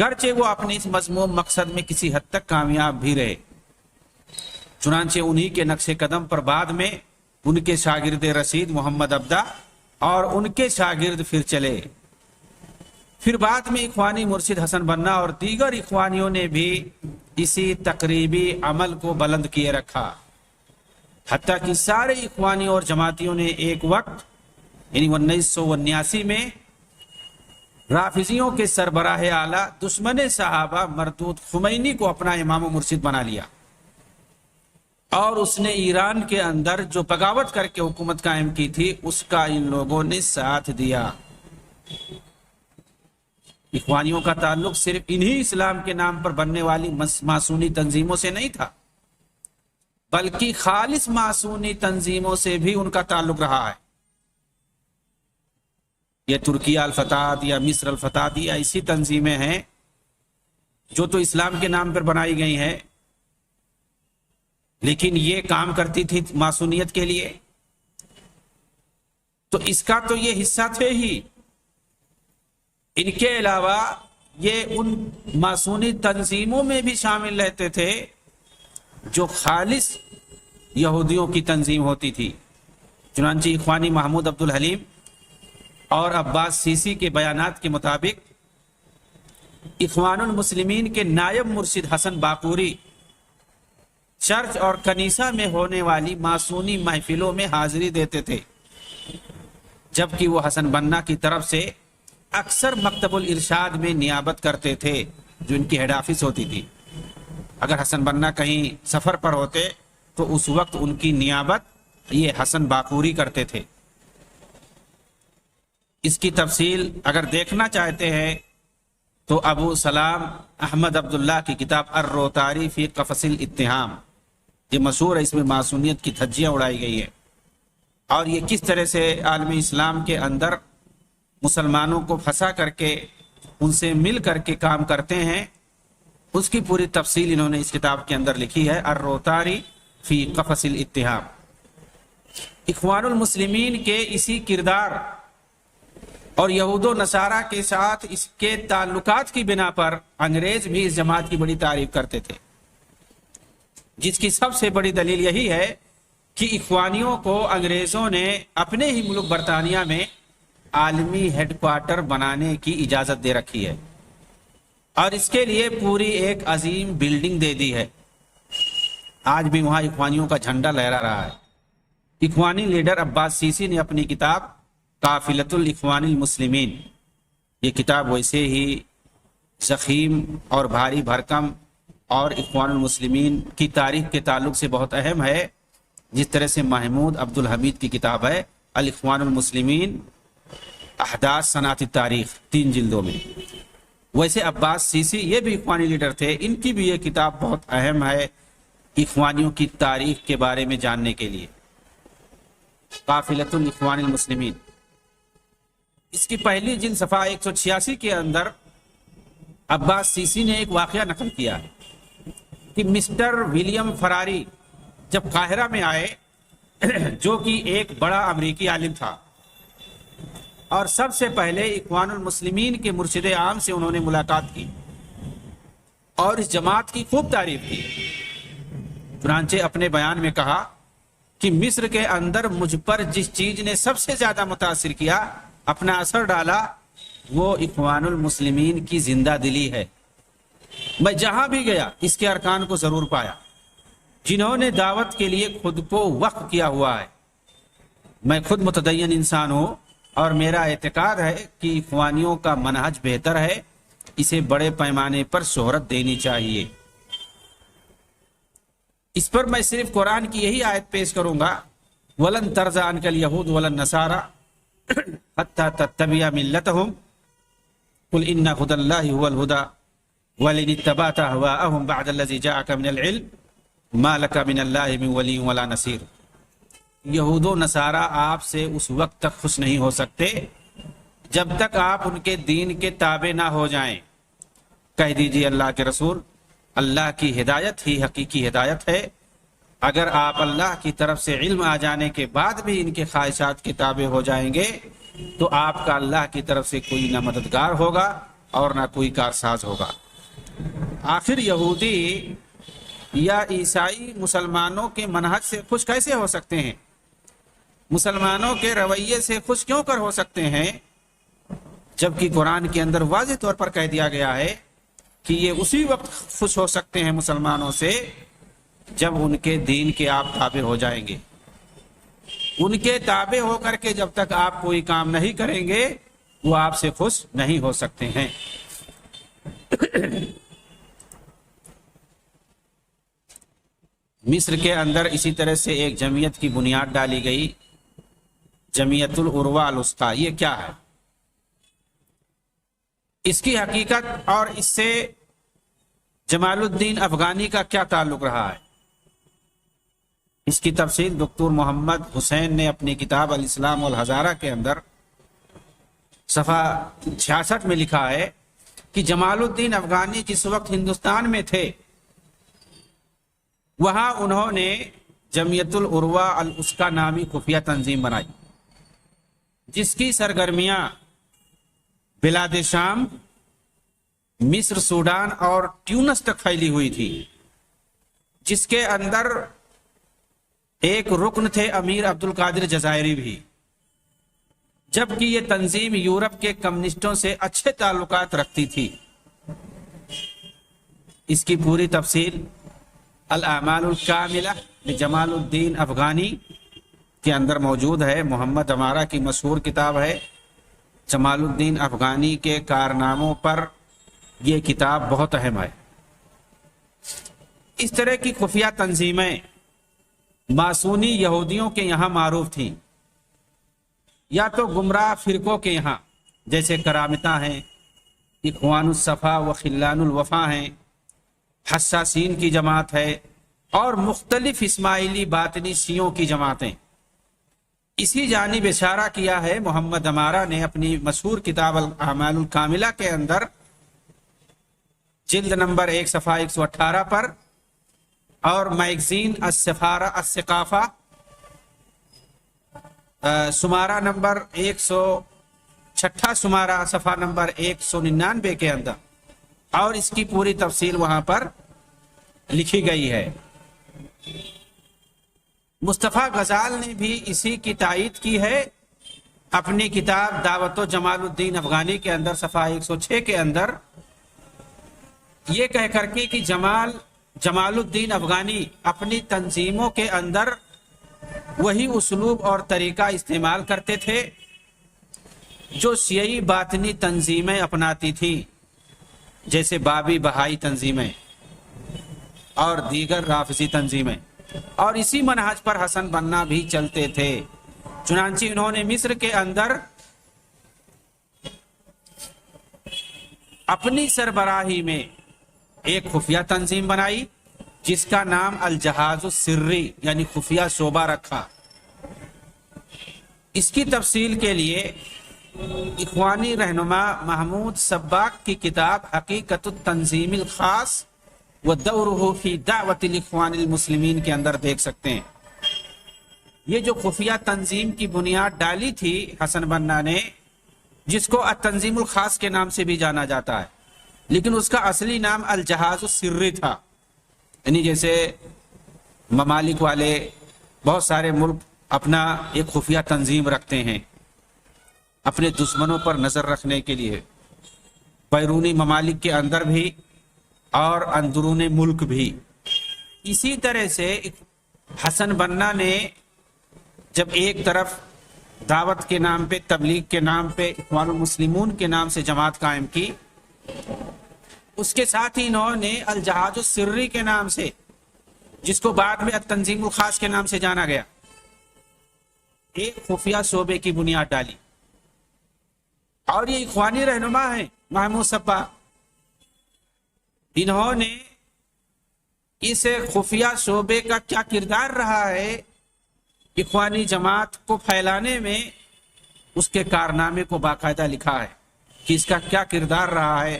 گرچہ وہ اپنے اس مذموم مقصد میں کسی حد تک کامیاب بھی رہے۔ چنانچہ انہی کے نقش قدم پر بعد میں ان کے شاگرد رشید محمد عبدہ اور ان کے شاگرد پھر چلے۔ پھر بعد میں اخوانی مرشد حسن بنا اور دیگر اخوانیوں نے بھی اسی تقریبی عمل کو بلند کیے رکھا، حتیٰ کہ سارے اخوانی اور جماعتیوں نے ایک وقت یعنی 1979 میں رافضیوں کے سربراہ اعلیٰ دشمن صحابہ مردود خمینی کو اپنا امام و مرشد بنا لیا، اور اس نے ایران کے اندر جو بغاوت کر کے حکومت قائم کی تھی اس کا ان لوگوں نے ساتھ دیا۔ اخوانیوں کا تعلق صرف انہی اسلام کے نام پر بننے والی معصونی تنظیموں سے نہیں تھا، بلکہ خالص معصونی تنظیموں سے بھی ان کا تعلق رہا ہے۔ یہ ترکیہ الفتح یا مصر الفتح یا ایسی تنظیمیں ہیں جو تو اسلام کے نام پر بنائی گئی ہیں، لیکن یہ کام کرتی تھی معصونیت کے لیے، تو اس کا تو یہ حصہ تھے ہی۔ ان کے علاوہ یہ ان معصونی تنظیموں میں بھی شامل رہتے تھے جو خالص یہودیوں کی تنظیم ہوتی تھی۔ چنانچہ اخوانی محمود عبد الحلیم اور عباس سیسی کے بیانات کے مطابق اخوان المسلمین کے نائب مرشد حسن باقوری چرچ اور کنیسہ میں ہونے والی معصونی محفلوں میں حاضری دیتے تھے، جبکہ وہ حسن بنا کی طرف سے اکثر مکتب الارشاد میں نیابت کرتے تھے جو ان کی ہیڈ آفس ہوتی تھی۔ اگر حسن بنا کہیں سفر پر ہوتے تو اس وقت ان کی نیابت یہ حسن باقوری کرتے تھے۔ اس کی تفصیل اگر دیکھنا چاہتے ہیں تو ابو سلام احمد عبداللہ کی کتاب الروتاری فی قفص الاتہام، یہ مشہور ہے، اس میں معصونیت کی دھجیاں اڑائی گئی ہیں، اور یہ کس طرح سے عالم اسلام کے اندر مسلمانوں کو پھنسا کر کے ان سے مل کر کے کام کرتے ہیں، اس کی پوری تفصیل انہوں نے اس کتاب کے اندر لکھی ہے، الروتاری فی قفص الاتہام۔ اخوان المسلمین کے اسی کردار اور یہود و نصارہ کے ساتھ اس کے تعلقات کی بنا پر انگریز بھی اس جماعت کی بڑی تعریف کرتے تھے، جس کی سب سے بڑی دلیل یہی ہے کہ اخوانیوں کو انگریزوں نے اپنے ہی ملک برطانیہ میں عالمی ہیڈ کوارٹر بنانے کی اجازت دے رکھی ہے، اور اس کے لیے پوری ایک عظیم بلڈنگ دے دی ہے۔ آج بھی وہاں اخوانیوں کا جھنڈا لہرا رہا ہے۔ اخوانی لیڈر عباس سیسی نے اپنی کتاب قافلۃ الاخوان المسلمین، یہ کتاب ویسے ہی ضخیم اور بھاری بھرکم اور اخوان المسلمین کی تاریخ کے تعلق سے بہت اہم ہے، جس طرح سے محمود عبد الحمید کی کتاب ہے الاخوان المسلمین احداث صنعت تاریخ، 3 جلدوں میں۔ ویسے عباس سیسی یہ بھی اخوانی لیڈر تھے، ان کی بھی یہ کتاب بہت اہم ہے اخوانیوں کی تاریخ کے بارے میں جاننے کے لیے، قافلۃ الاخوان المسلمین۔ اس کی پہلی جلد صفحہ 186 کے اندر عباس سیسی نے ایک واقعہ نقل کیا ہے کہ مسٹر ولیم فراری جب قاہرہ میں آئے، جو کہ ایک بڑا امریکی عالم تھا، اور سب سے پہلے اخوان المسلمین کے مرشد عام سے انہوں نے ملاقات کی اور اس جماعت کی خوب تعریف کی۔ چنانچہ اپنے بیان میں کہا کہ مصر کے اندر مجھ پر جس چیز نے سب سے زیادہ متاثر کیا، اپنا اثر ڈالا، وہ اخوان المسلمین کی زندہ دلی ہے۔ میں جہاں بھی گیا اس کے ارکان کو ضرور پایا، جنہوں نے دعوت کے لیے خود کو وقف کیا ہوا ہے۔ میں خود متدین انسان ہوں اور میرا اعتقاد ہے کہ اخوانیوں کا منہج بہتر ہے، اسے بڑے پیمانے پر شہرت دینی چاہیے۔ اس پر میں صرف قرآن کی یہی آیت پیش کروں گا، وَلَن تَرْضَىٰ عَنْكَ الْيَهُودُ وَلَا النَّصَارَىٰ حَتَّىٰ تَتَّبِعَ مِلَّتَهُمْ قُلْ إِنَّ هُدَى اللَّهِ هُوَ الْهُدَىٰ وَلَئِنِ اتَّبَعْتَ أَهْوَاءَهُمْ بَعْدَ الَّذِي جَاءَكَ مِنَ الْعِلْمِ مَا لَكَ مِنَ اللَّهِ مِن وَلِيٍّ وَلَا نَصِيرٍ۔ یہود و نصارہ آپ سے اس وقت تک خوش نہیں ہو سکتے جب تک آپ ان کے دین کے تابع نہ ہو جائیں۔ کہہ دیجیے اللہ کے رسول، اللہ کی ہدایت ہی حقیقی ہدایت ہے۔ اگر آپ اللہ کی طرف سے علم آ جانے کے بعد بھی ان کے خواہشات کے تابع ہو جائیں گے تو آپ کا اللہ کی طرف سے کوئی نہ مددگار ہوگا اور نہ کوئی کارساز ہوگا۔ آخر یہودی یا عیسائی مسلمانوں کے منہج سے خوش کیسے ہو سکتے ہیں؟ مسلمانوں کے رویے سے خوش کیوں کر ہو سکتے ہیں، جبکہ قرآن کے اندر واضح طور پر کہہ دیا گیا ہے کہ یہ اسی وقت خوش ہو سکتے ہیں مسلمانوں سے جب ان کے دین کے آپ تابع ہو جائیں گے۔ ان کے تابع ہو کر کے جب تک آپ کوئی کام نہیں کریں گے وہ آپ سے خوش نہیں ہو سکتے ہیں۔ مصر کے اندر اسی طرح سے ایک جمعیت کی بنیاد ڈالی گئی، جمعیت العروہ الوثقی۔ یہ کیا ہے؟ اس کی حقیقت اور اس سے جمال الدین افغانی کا کیا تعلق رہا ہے، اس کی تفصیل دکتور محمد حسین نے اپنی کتاب الاسلام والحضارہ کے اندر صفحہ 66 میں لکھا ہے کہ جمال الدین افغانی جس وقت ہندوستان میں تھے وہاں انہوں نے جمعیت العروہ الوثقی نامی خفیہ تنظیم بنائی، جس کی سرگرمیاں بلاد شام، مصر، سوڈان اور ٹیونس تک پھیلی ہوئی تھی، جس کے اندر ایک رکن تھے امیر عبد القادر جزائری بھی، جبکہ یہ تنظیم یورپ کے کمیونسٹوں سے اچھے تعلقات رکھتی تھی۔ اس کی پوری تفصیل الاعمال الکاملہ لجمال الدین افغانی کے اندر موجود ہے۔ محمد امارہ کی مشہور کتاب ہے، جمال الدین افغانی کے کارناموں پر یہ کتاب بہت اہم ہے۔ اس طرح کی خفیہ تنظیمیں ماسونی یہودیوں کے یہاں معروف تھیں، یا تو گمراہ فرقوں کے یہاں جیسے کرامتہ ہیں، اخوان الصفا و خلان الوفا ہیں، حساسین کی جماعت ہے، اور مختلف اسماعیلی باطنی شیعوں کی جماعتیں۔ اسی جانب اشارہ کیا ہے محمد امارہ نے اپنی مشہور کتاب الاعمال الکاملہ کے اندر جلد نمبر 1 صفحہ 118 پر، اور میگزین السفارہ الثقافہ شمارہ نمبر 106 شمارہ صفحہ نمبر 199 کے اندر، اور اس کی پوری تفصیل وہاں پر لکھی گئی ہے۔ مصطفیٰ غزال نے بھی اسی کی تائید کی ہے اپنی کتاب دعوت و جمال الدین افغانی کے اندر صفحہ 106 کے اندر، یہ کہہ کر کے کہ جمال الدین افغانی اپنی تنظیموں کے اندر وہی اسلوب اور طریقہ استعمال کرتے تھے جو شیعی باطنی تنظیمیں اپناتی تھیں، جیسے بابی بہائی تنظیمیں اور دیگر رافضی تنظیمیں، اور اسی منہج پر حسن بننا بھی چلتے تھے۔ چنانچہ انہوں نے مصر کے اندر اپنی سربراہی میں ایک خفیہ تنظیم بنائی جس کا نام الجہاز السری یعنی خفیہ شعبہ رکھا۔ اس کی تفصیل کے لیے اخوانی رہنما محمود سباق کی کتاب حقیقت التنظیم الخاص و دورہ فی دعوت الاخوان المسلمین کے اندر دیکھ سکتے ہیں۔ یہ جو خفیہ تنظیم کی بنیاد ڈالی تھی حسن بنا نے، جس کو التنظیم الخاص کے نام سے بھی جانا جاتا ہے، لیکن اس کا اصلی نام الجہاز السری تھا، یعنی جیسے ممالک والے بہت سارے ملک اپنا ایک خفیہ تنظیم رکھتے ہیں اپنے دشمنوں پر نظر رکھنے کے لیے، بیرونی ممالک کے اندر بھی اور اندرون ملک بھی۔ اسی طرح سے حسن بنا نے جب ایک طرف دعوت کے نام پہ، تبلیغ کے نام پہ، اخوان المسلمون کے نام سے جماعت قائم کی، اس کے ساتھ ہی انہوں نے الجہاز السری کے نام سے، جس کو بعد میں التنظیم الخاص کے نام سے جانا گیا، ایک خفیہ شعبے کی بنیاد ڈالی۔ اور یہ اخوانی رہنما ہیں محمود صبا، انہوں نے اس خفیہ شعبے کا کیا کردار رہا ہے اخوانی جماعت کو پھیلانے میں، اس کے کارنامے کو باقاعدہ لکھا ہے کہ اس کا کیا کردار رہا ہے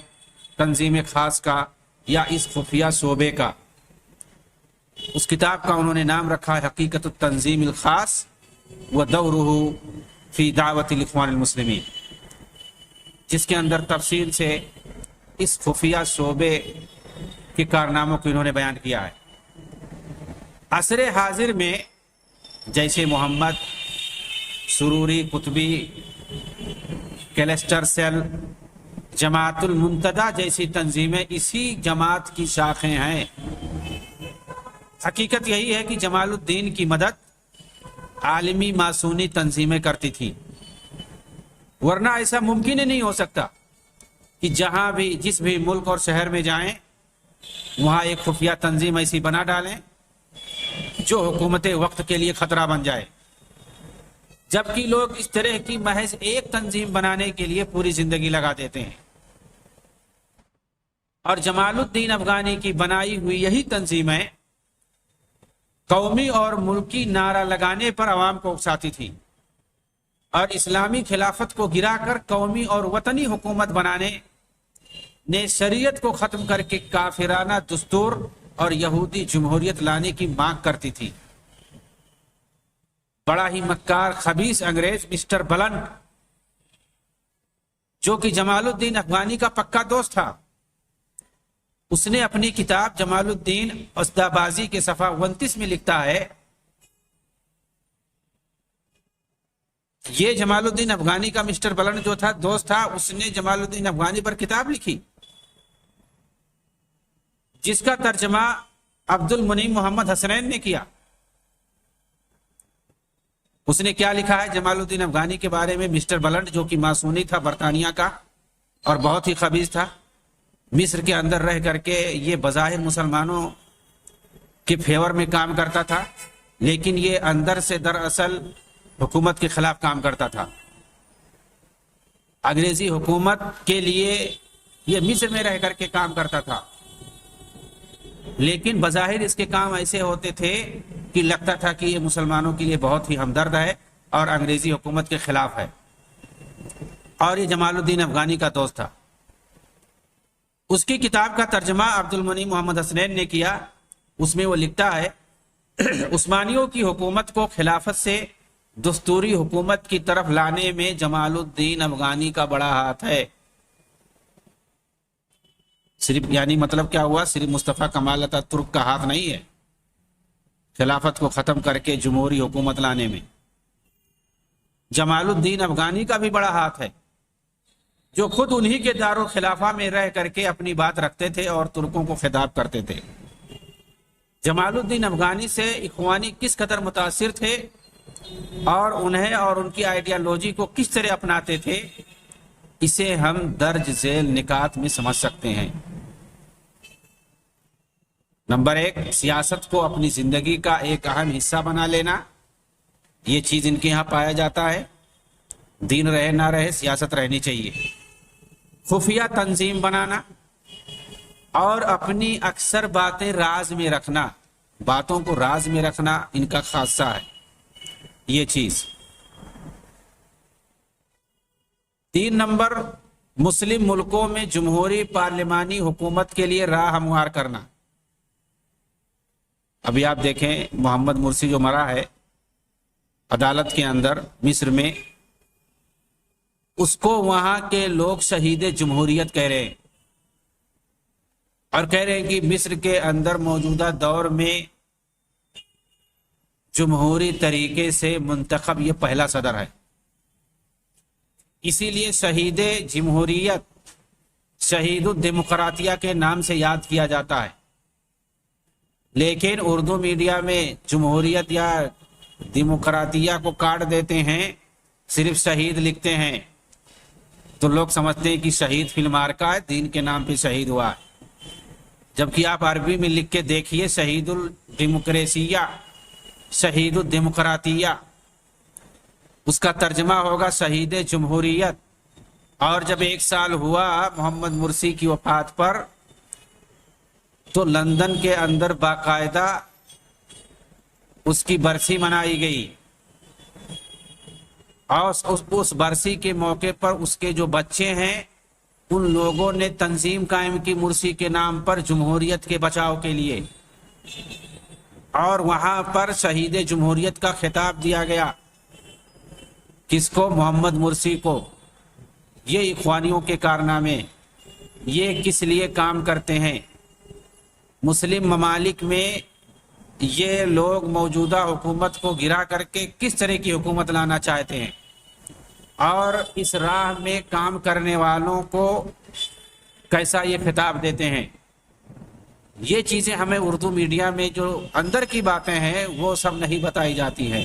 تنظیم خاص کا یا اس خفیہ شعبے کا۔ اس کتاب کا انہوں نے نام رکھا ہے حقیقت التنظیم الخاص و دورہ فی دعوت الاخوان المسلمین۔ جس کے اندر تفصیل سے اس خفیہ شعبے کے کارناموں کو انہوں نے بیان کیا ہے۔ عصر حاضر میں جیسے محمد سروری، قطبی، کیلسٹر سیل، جماعت المنتدی جیسی تنظیمیں اسی جماعت کی شاخیں ہیں۔ حقیقت یہی ہے کہ جمال الدین کی مدد عالمی ماسونی تنظیمیں کرتی تھی، ورنہ ایسا ممکن ہی نہیں ہو سکتا کہ جہاں بھی جس بھی ملک اور شہر میں جائیں وہاں ایک خفیہ تنظیم ایسی بنا ڈالیں جو حکومت وقت کے لیے خطرہ بن جائے، جبکہ لوگ اس طرح کی محض ایک تنظیم بنانے کے لیے پوری زندگی لگا دیتے ہیں۔ اور جمال الدین افغانی کی بنائی ہوئی یہی تنظیمیں قومی اور ملکی نعرہ لگانے پر عوام کو اکساتی تھی اور اسلامی خلافت کو گرا کر قومی اور وطنی حکومت بنانے نے شریعت کو ختم کر کے کافرانہ دستور اور یہودی جمہوریت لانے کی مانگ کرتی تھی۔ بڑا ہی مکار خبیث انگریز مسٹر بلنٹ، جو کہ جمال الدین افغانی کا پکا دوست تھا، اس نے اپنی کتاب جمال الدین اسدابازی کے صفحہ 29 میں لکھتا ہے، یہ جمال الدین افغانی کا مسٹر بلنٹ جو تھا دوست تھا، اس نے جمال الدین افغانی پر کتاب لکھی جس کا ترجمہ عبد المنعم محمد حسنین نے کیا۔ اس نے کیا لکھا ہے جمال الدین افغانی کے بارے میں؟ مسٹر بلنٹ جو کہ ماسونی تھا برطانیہ کا اور بہت ہی خبیث تھا، مصر کے اندر رہ کر کے یہ بظاہر مسلمانوں کے فیور میں کام کرتا تھا، لیکن یہ اندر سے دراصل حکومت کے خلاف کام کرتا تھا، انگریزی حکومت کے لیے یہ مصر میں رہ کر کے کام کرتا تھا، لیکن بظاہر اس کے کام ایسے ہوتے تھے کہ لگتا تھا کہ یہ مسلمانوں کے لیے بہت ہی ہمدرد ہے اور انگریزی حکومت کے خلاف ہے، اور یہ جمال الدین افغانی کا دوست تھا۔ اس کی کتاب کا ترجمہ عبد المنعم محمد حسنین نے کیا۔ اس میں وہ لکھتا ہے، عثمانیوں کی حکومت کو خلافت سے دستوری حکومت کی طرف لانے میں جمال الدین افغانی کا بڑا ہاتھ ہے۔ صرف یعنی مطلب کیا ہوا؟ صرف مصطفیٰ کمال اتاترک کا ہاتھ نہیں ہے خلافت کو ختم کر کے جمہوری حکومت لانے میں، جمال الدین افغانی کا بھی بڑا ہاتھ ہے، جو خود انہی کے دارالخلافہ میں رہ کر کے اپنی بات رکھتے تھے اور ترکوں کو خطاب کرتے تھے۔ جمال الدین افغانی سے اخوانی کس قدر متاثر تھے اور انہیں اور ان کی آئیڈیالوجی کو کس طرح اپناتے تھے، اسے ہم درج ذیل نکات میں سمجھ سکتے ہیں۔ نمبر 1، سیاست کو اپنی زندگی کا ایک اہم حصہ بنا لینا، یہ چیز ان کے ہاں پایا جاتا ہے۔ دین رہے نہ رہے، سیاست رہنی چاہیے۔ خفیہ تنظیم بنانا اور اپنی اکثر باتیں راز میں رکھنا، باتوں کو راز میں رکھنا ان کا خاصہ ہے یہ چیز۔ 3 نمبر، مسلم ملکوں میں جمہوری پارلیمانی حکومت کے لیے راہ ہموار کرنا۔ ابھی آپ دیکھیں محمد مرسی جو مرا ہے عدالت کے اندر مصر میں، اس کو وہاں کے لوگ شہید جمہوریت کہہ رہے ہیں، اور کہہ رہے ہیں کہ مصر کے اندر موجودہ دور میں جمہوری طریقے سے منتخب یہ پہلا صدر ہے، اسی لیے شہید جمہوریت شہید الدیمقراطیہ کے نام سے یاد کیا جاتا ہے۔ لیکن اردو میڈیا میں جمہوریت یا ڈیمقراطیہ کو کاٹ دیتے ہیں، صرف شہید لکھتے ہیں، تو لوگ سمجھتے ہیں کہ شہید فی المارکہ ہے، دین کے نام پہ شہید ہوا ہے، جبکہ آپ عربی میں لکھ کے دیکھیے شہید الڈیموکریسیہ، شہید الدیمقراطیہ، اس کا ترجمہ ہوگا شہید جمہوریت۔ اور جب 1 سال ہوا محمد مرسی کی وفات پر، تو لندن کے اندر باقاعدہ اس کی برسی منائی گئی، اور اس برسی کے موقع پر اس کے جو بچے ہیں ان لوگوں نے تنظیم قائم کی مرسی کے نام پر جمہوریت کے بچاؤ کے لیے، اور وہاں پر شہید جمہوریت کا خطاب دیا گیا۔ کس کو؟ محمد مرسی کو۔ یہ اخوانیوں کے کارنامے یہ کس لیے کام کرتے ہیں، مسلم ممالک میں یہ لوگ موجودہ حکومت کو گرا کر کے کس طرح کی حکومت لانا چاہتے ہیں، اور اس راہ میں کام کرنے والوں کو کیسا یہ خطاب دیتے ہیں، یہ چیزیں ہمیں اردو میڈیا میں جو اندر کی باتیں ہیں وہ سب نہیں بتائی جاتی ہیں۔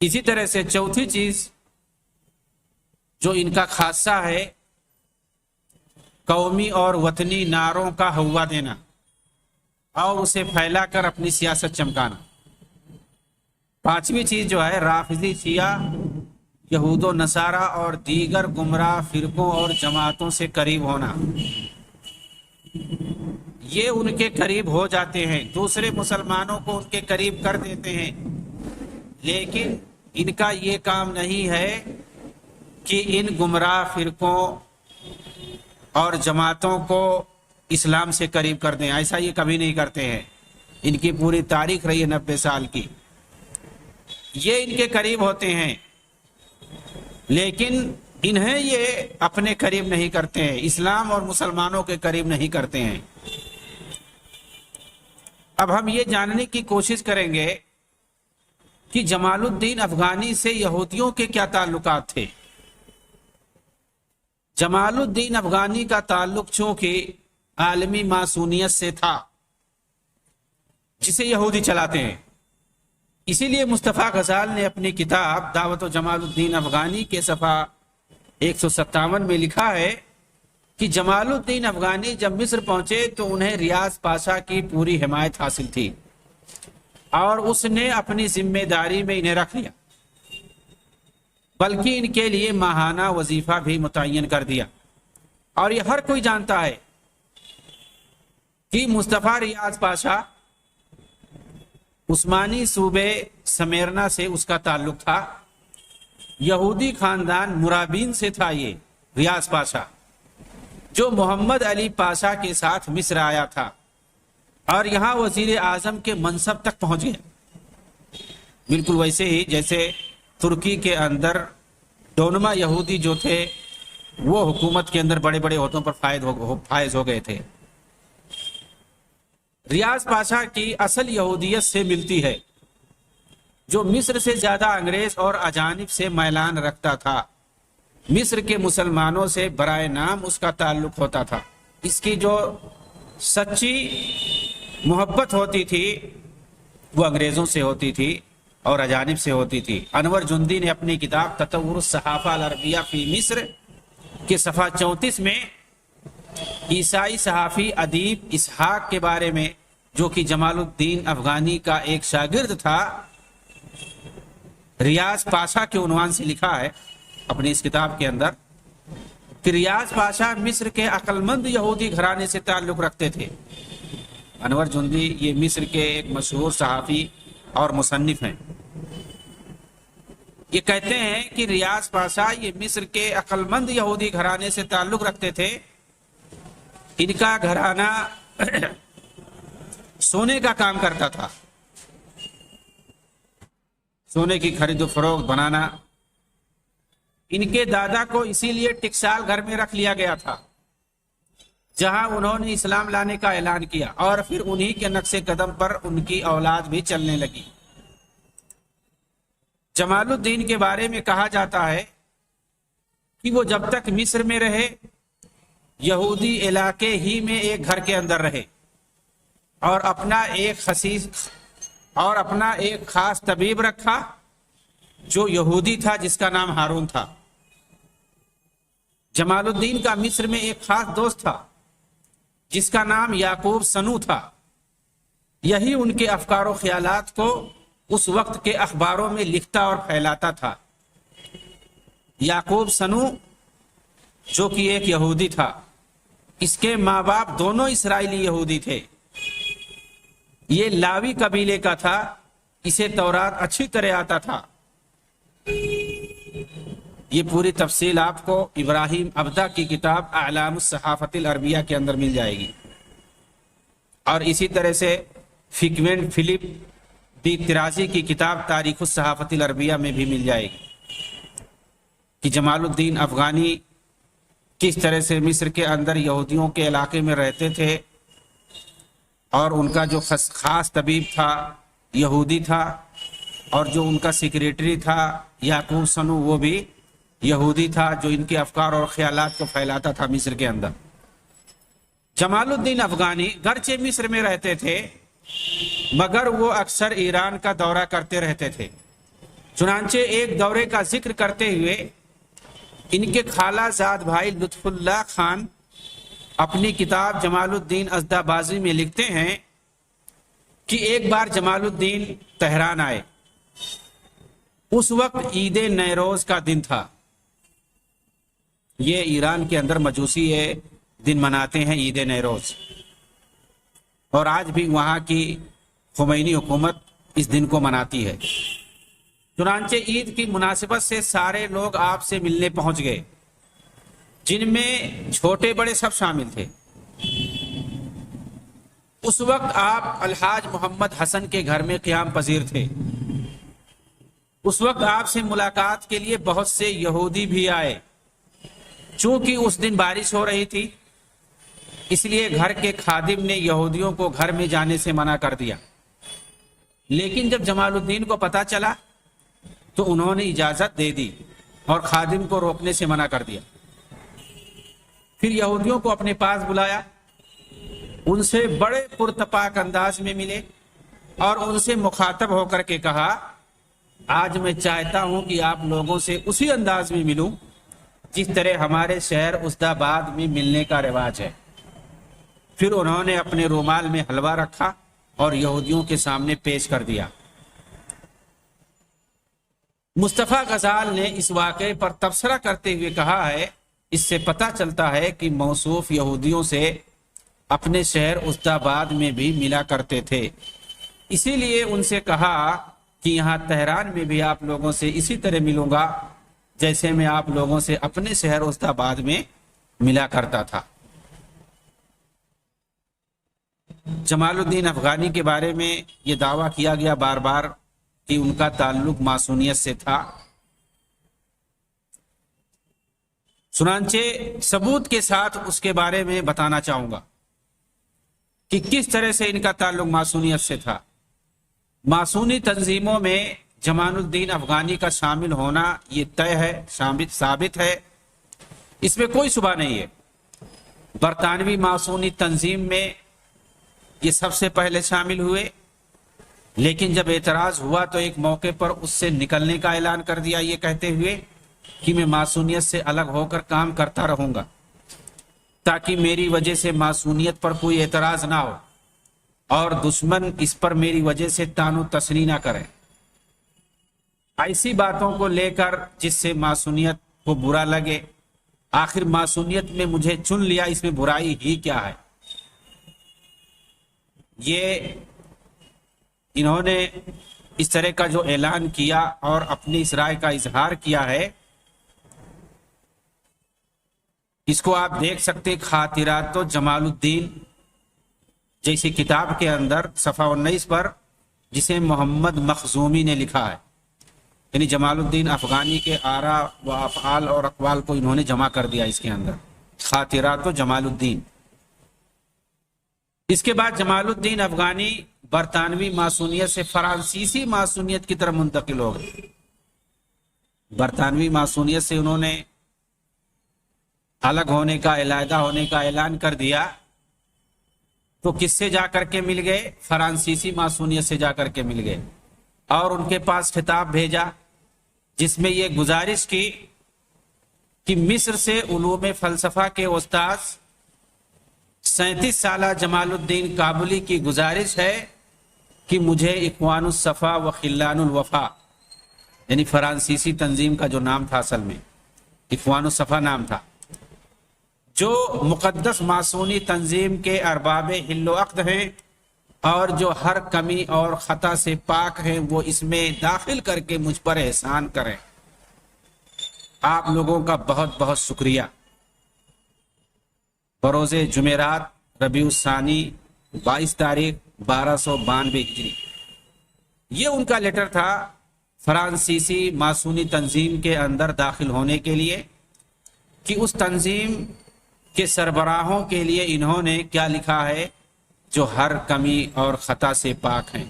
اسی طرح سے چوتھی چیز جو ان کا خاصہ ہے، قومی اور وطنی نعروں کا ہوا دینا اور اسے پھیلا کر اپنی سیاست چمکانا۔ پانچویں چیز جو ہے، رافضی شیعہ یہود و نصارہ اور دیگر گمراہ فرقوں اور جماعتوں سے قریب ہونا، یہ ان کے قریب ہو جاتے ہیں، دوسرے مسلمانوں کو ان کے قریب کر دیتے ہیں، لیکن ان کا یہ کام نہیں ہے کہ ان گمراہ فرقوں اور جماعتوں کو اسلام سے قریب کر دیں، ایسا یہ کبھی نہیں کرتے ہیں۔ ان کی پوری تاریخ رہی ہے 90 سال کی، یہ ان کے قریب ہوتے ہیں، لیکن انہیں یہ اپنے قریب نہیں کرتے ہیں، اسلام اور مسلمانوں کے قریب نہیں کرتے ہیں۔ اب ہم یہ جاننے کی کوشش کریں گے کہ جمال الدین افغانی سے یہودیوں کے کیا تعلقات تھے۔ جمال الدین افغانی کا تعلق چونکہ عالمی ماسونیت سے تھا جسے یہودی چلاتے ہیں، اسی لیے مصطفیٰ غزال نے اپنی کتاب دعوت و جمال الدین افغانی کے صفحہ 157 میں لکھا ہے کہ جمال الدین افغانی جب مصر پہنچے تو انہیں ریاض پاشا کی پوری حمایت حاصل تھی اور اس نے اپنی ذمہ داری میں انہیں رکھ لیا، بلکہ ان کے لیے ماہانہ وظیفہ بھی متعین کر دیا۔ اور یہ ہر کوئی جانتا ہے کہ مصطفیٰ ریاض پاشا عثمانی صوبے سمیرنا سے اس کا تعلق تھا، یہودی خاندان مرابین سے تھا یہ ریاض پاشا، جو محمد علی پاشا کے ساتھ مصر آیا تھا اور یہاں وزیر اعظم کے منصب تک پہنچ گیا۔ بالکل ویسے ہی جیسے ترکی کے اندر ڈونما یہودی جو تھے وہ حکومت کے اندر بڑے بڑے عہدوں پر فائز ہو گئے تھے۔ ریاض پاشا کی اصل یہودیت سے ملتی ہے، جو مصر سے زیادہ انگریز اور اجانب سے میلان رکھتا تھا۔ مصر کے مسلمانوں سے برائے نام اس کا تعلق ہوتا تھا، اس کی جو سچی محبت ہوتی تھی وہ انگریزوں سے ہوتی تھی اور اجانب سے ہوتی تھی۔ انور جندی نے اپنی کتاب تطور الصحافہ العربیہ فی مصر کے صفحہ 34 میں عیسائی صحافی ادیب اسحاق کے بارے میں، جو کہ جمال الدین افغانی کا ایک شاگرد تھا، ریاض پاشا کے عنوان سے لکھا ہے اپنی اس کتاب کے اندر کہ ریاض پاشا مصر کے عقل مند یہودی گھرانے سے تعلق رکھتے تھے۔ انور جندی یہ مصر کے ایک مشہور صحافی اور مصنف ہیں۔ یہ کہتے ہیں کہ ریاض پاشا یہ مصر کے عقل مند یہودی گھرانے سے تعلق رکھتے تھے۔ ان کا گھرانہ سونے کا کام کرتا تھا، سونے کی خرید و فروخت بنانا۔ ان کے دادا کو اسی لیے ٹکسال گھر میں رکھ لیا گیا تھا جہاں انہوں نے اسلام لانے کا اعلان کیا، اور پھر انہی کے نقش قدم پر ان کی اولاد بھی چلنے لگی۔ جمال الدین کے بارے میں کہا جاتا ہے کہ وہ جب تک مصر میں رہے یہودی علاقے ہی میں ایک گھر کے اندر رہے اور اپنا ایک خاص طبیب رکھا جو یہودی تھا، جس کا نام ہارون تھا۔ جمال الدین کا مصر میں ایک خاص دوست تھا جس کا نام یعقوب سنو تھا، یہی ان کے افکار و خیالات کو اس وقت کے اخباروں میں لکھتا اور پھیلاتا تھا۔ یعقوب سنو جو کہ ایک یہودی تھا، اس کے ماں باپ دونوں اسرائیلی یہودی تھے، یہ لاوی قبیلے کا تھا، اسے تورات اچھی طرح آتا تھا۔ یہ پوری تفصیل آپ کو ابراہیم ابدا کی کتاب اعلام الصحافۃ العربیہ کے اندر مل جائے گی، اور اسی طرح سے فیکوینٹ فلپ دی ترازی کی کتاب تاریخ الصحافۃ العربیہ میں بھی مل جائے گی۔ کہ جمال الدین افغانی کس طرح سے مصر کے اندر یہودیوں کے علاقے میں رہتے تھے اور ان کا جو خاص طبیب تھا یہودی تھا، اور جو ان کا سیکریٹری تھا یعقوب سنو وہ بھی یہودی تھا، جو ان کے افکار اور خیالات کو پھیلاتا تھا مصر کے اندر۔ جمال الدین افغانی گرچہ مصر میں رہتے تھے مگر وہ اکثر ایران کا دورہ کرتے رہتے تھے۔ چنانچہ ایک دورے کا ذکر کرتے ہوئے ان کے خالہ زاد بھائی لطف اللہ خان اپنی کتاب جمال الدین ازدابازی میں لکھتے ہیں کہ ایک بار جمال الدین تہران آئے۔ اس وقت عید نیروز کا دن تھا۔ یہ ایران کے اندر مجوسی دن مناتے ہیں عید نیروز، اور آج بھی وہاں کی خمینی حکومت اس دن کو مناتی ہے۔ چنانچہ عید کی مناسبت سے سارے لوگ آپ سے ملنے پہنچ گئے، جن میں چھوٹے بڑے سب شامل تھے۔ اس وقت آپ الحاج محمد حسن کے گھر میں قیام پذیر تھے۔ اس وقت آپ سے ملاقات کے لیے بہت سے یہودی بھی آئے۔ چونکہ اس دن بارش ہو رہی تھی اس لیے گھر کے خادم نے یہودیوں کو گھر میں جانے سے منع کر دیا، لیکن جب جمال الدین کو پتہ چلا تو انہوں نے اجازت دے دی اور خادم کو روکنے سے منع کر دیا۔ پھر یہودیوں کو اپنے پاس بلایا، ان سے بڑے پرتپاک انداز میں ملے اور ان سے مخاطب ہو کر کے کہا، آج میں چاہتا ہوں کہ آپ لوگوں سے اسی انداز میں ملوں جس طرح ہمارے شہر اسداباد میں ملنے کا رواج ہے۔ پھر انہوں نے اپنے رومال میں حلوہ رکھا اور یہودیوں کے سامنے پیش کر دیا۔ مصطفیٰ غزال نے اس واقعے پر تبصرہ کرتے ہوئے کہا ہے، اس سے پتہ چلتا ہے کہ موصوف یہودیوں سے اپنے شہر اسداباد میں بھی ملا کرتے تھے، اسی لیے ان سے کہا کہ یہاں تہران میں بھی آپ لوگوں سے اسی طرح ملوں گا جیسے میں آپ لوگوں سے اپنے شہر اسداباد میں ملا کرتا تھا۔ جمال الدین افغانی کے بارے میں یہ دعویٰ کیا گیا بار بار کہ ان کا تعلق ماسونیت سے تھا۔ چنانچہ ثبوت کے ساتھ اس کے بارے میں بتانا چاہوں گا کہ کس طرح سے ان کا تعلق ماسونیت سے تھا۔ ماسونی تنظیموں میں جمال الدین افغانی کا شامل ہونا یہ طے ہے، ثابت ہے، اس میں کوئی شبہ نہیں ہے۔ برطانوی ماسونی تنظیم میں یہ سب سے پہلے شامل ہوئے، لیکن جب اعتراض ہوا تو ایک موقع پر اس سے نکلنے کا اعلان کر دیا، یہ کہتے ہوئے کہ میں ماسونیت سے الگ ہو کر کام کرتا رہوں گا تاکہ میری وجہ سے ماسونیت پر کوئی اعتراض نہ ہو اور دشمن اس پر میری وجہ سے طعن و تشنیع نہ کرے۔ ایسی باتوں کو لے کر جس سے ماسونیت کو برا لگے، آخر ماسونیت میں مجھے چن لیا، اس میں برائی ہی کیا ہے؟ یہ انہوں نے اس طرح کا جو اعلان کیا اور اپنی اس رائے کا اظہار کیا ہے، اس کو آپ دیکھ سکتے خاطرات جمال الدین جیسی کتاب کے اندر صفحہ 19 پر، جسے محمد مخزومی نے لکھا ہے۔ یعنی جمال الدین افغانی کے آراء و افعال اور اقوال کو انہوں نے جمع کر دیا اس کے اندر، خاطرات جمال الدین۔ اس کے بعد جمال الدین افغانی برطانوی ماسونیت سے فرانسیسی ماسونیت کی طرف منتقل ہو گئے۔ برطانوی ماسونیت سے انہوں نے الگ ہونے کا، علیحدہ ہونے کا اعلان کر دیا، تو کس سے جا کر کے مل گئے؟ فرانسیسی ماسونیت سے جا کر کے مل گئے اور ان کے پاس خطاب بھیجا جس میں یہ گزارش کی کہ مصر سے علوم فلسفہ کے استاد 37 سالہ جمال الدین کابلی کی گزارش ہے کہ مجھے اخوان الصفا و خلان الوفا، یعنی فرانسیسی تنظیم کا جو نام تھا، اصل میں اخوان الصفا نام تھا، جو مقدس ماسونی تنظیم کے ارباب حل و عقد ہیں اور جو ہر کمی اور خطا سے پاک ہیں، وہ اس میں داخل کر کے مجھ پر احسان کریں۔ آپ لوگوں کا بہت بہت شکریہ۔ بروز جمعرات ربیع الثانی 22 تاریخ 1292 ہجری، یہ ان کا لیٹر تھا فرانسیسی ماسونی تنظیم کے اندر داخل ہونے کے لیے کہ اس تنظیم کے سربراہوں کے لیے انہوں نے کیا لکھا ہے جو ہر کمی اور خطا سے پاک ہیں۔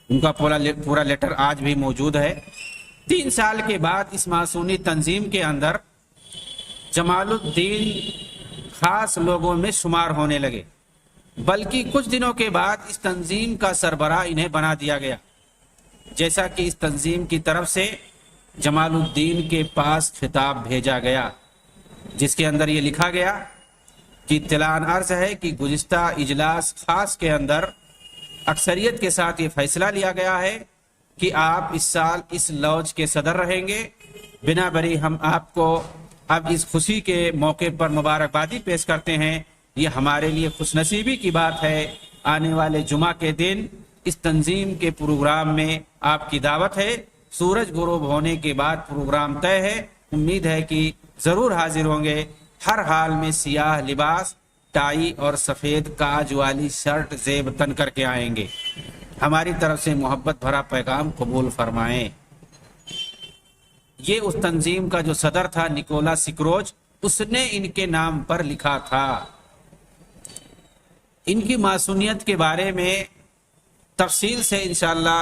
ان کا پورا لیٹر آج بھی موجود ہے۔ 3 سال کے بعد اس ماسونی تنظیم کے اندر جمال الدین خاص لوگوں میں شمار ہونے لگے، بلکہ کچھ دنوں کے بعد اس تنظیم کا سربراہ انہیں بنا دیا گیا، جیسا کہ اس تنظیم کی طرف سے جمال الدین کے پاس خطاب بھیجا گیا، جس کے اندر یہ لکھا گیا کہ اطلاع عرض ہے کہ گزشتہ اجلاس خاص کے اندر اکثریت کے ساتھ یہ فیصلہ لیا گیا ہے کہ آپ اس سال اس لوج کے صدر رہیں گے۔ بنا بری ہم آپ کو اب اس خوشی کے موقع پر مبارکبادی پیش کرتے ہیں۔ یہ ہمارے لیے خوش نصیبی کی بات ہے، آنے والے جمعہ کے دن اس تنظیم کے پروگرام میں آپ کی دعوت ہے۔ سورج غروب ہونے کے بعد پروگرام طے ہے، امید ہے کہ ضرور حاضر ہوں گے۔ ہر حال میں سیاہ لباس، ٹائی اور سفید کاج والی شرٹ زیب تن کر کے آئیں گے۔ ہماری طرف سے محبت بھرا پیغام قبول فرمائیں۔ یہ اس تنظیم کا جو صدر تھا نکولا سکروج، اس نے ان کے نام پر لکھا تھا۔ ان کی ماسونیت کے بارے میں تفصیل سے انشاءاللہ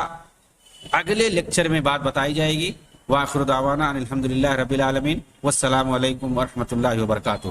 اگلے لیکچر میں بات بتائی جائے گی۔ وآخر دعوانا ان الحمدللہ رب العالمین، والسلام علیکم ورحمۃ اللہ وبرکاتہ۔